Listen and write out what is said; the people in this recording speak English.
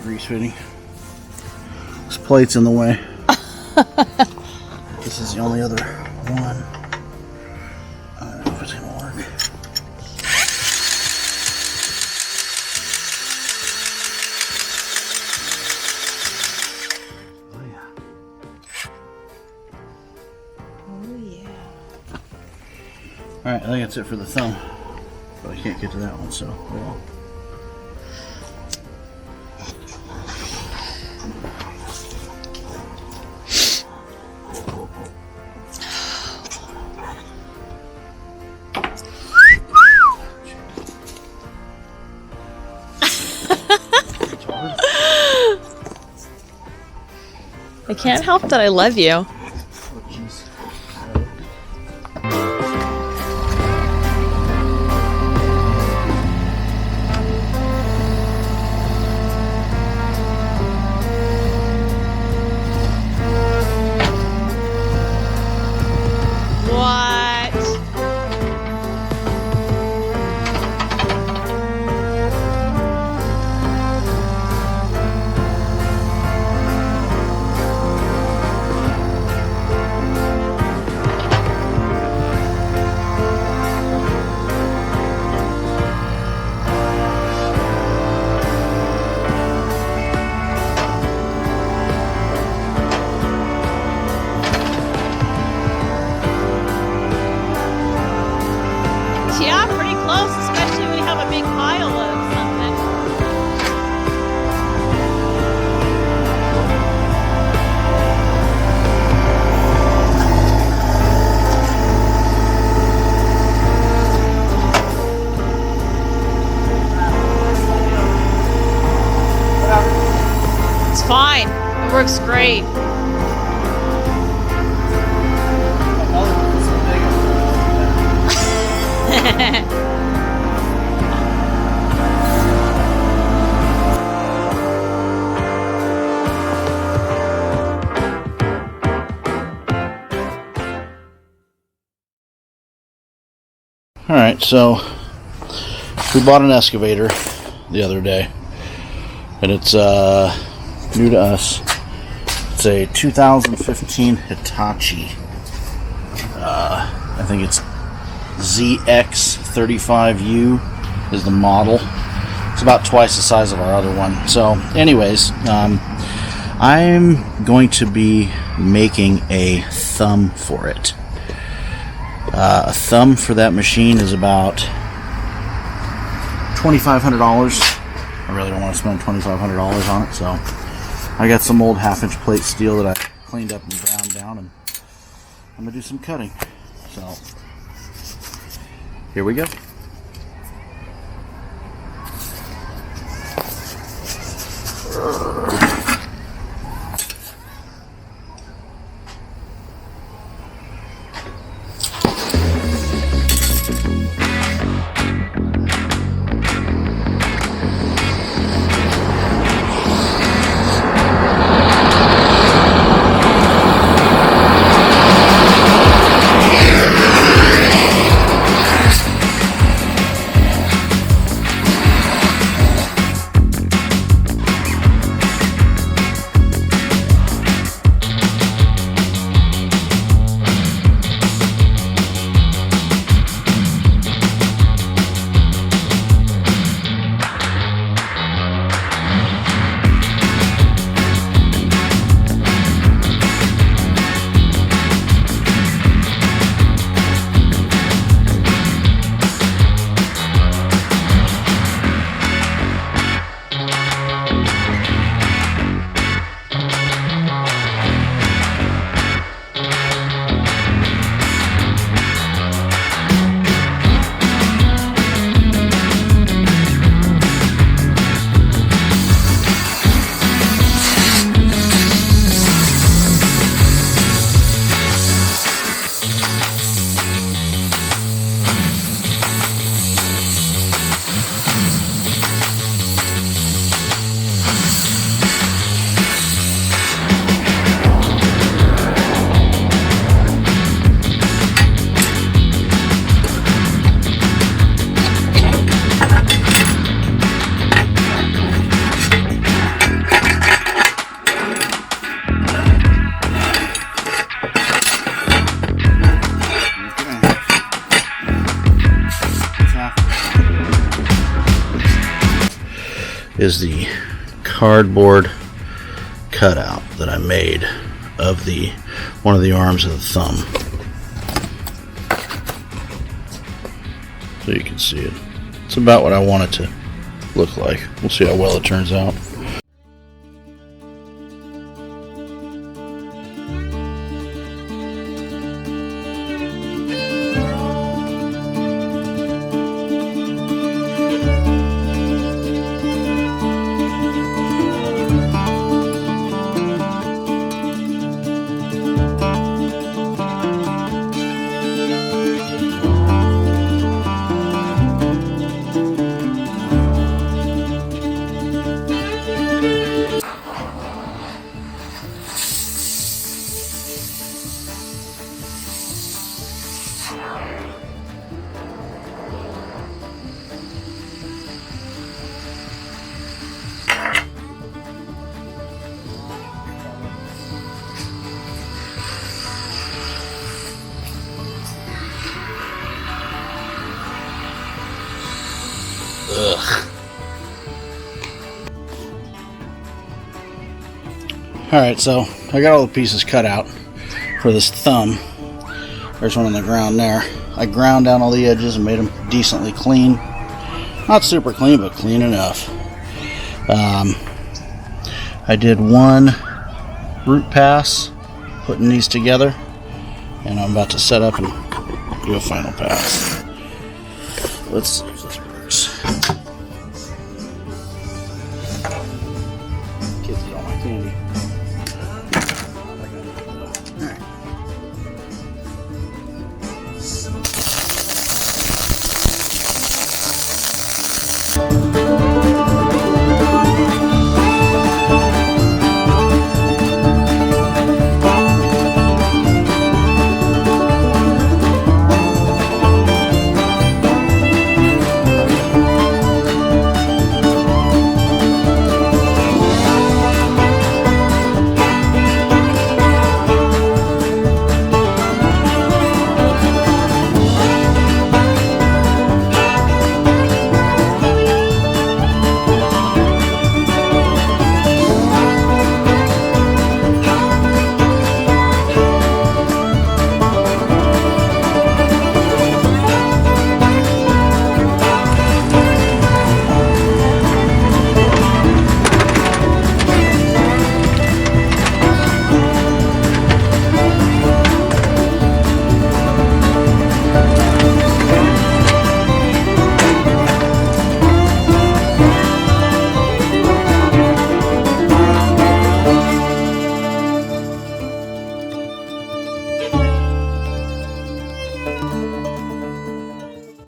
grease fitting. This plate's in the way. This is the only other one. I don't know if it's gonna work. Oh yeah. Oh yeah. Alright, I think that's it for the thumb. But I can't get to that one, so well. I can't help that I love you. Yeah, pretty close, especially when we have a big pile of something. It's fine. It works great. Alright, so we bought an excavator the other day, and it's new to us. It's a 2015 Hitachi. I think it's ZX35U is the model. It's about twice the size of our other one. So anyways, I'm going to be making a thumb for it. A thumb for that machine is about $2,500. I really don't want to spend $2,500 on it, so I got some old half-inch plate steel that I cleaned up and ground down, and I'm gonna do some cutting. So here we go. is the cardboard cutout that I made of one of the arms of the thumb. So you can see it. It's about what I want it to look like. We'll see how well it turns out. Ugh. Alright, so I got all the pieces cut out for this thumb. There's one on the ground there. I ground down all the edges and made them decently clean. Not super clean, but clean enough. I did one root pass putting these together, and I'm about to set up and do a final pass. Let's see.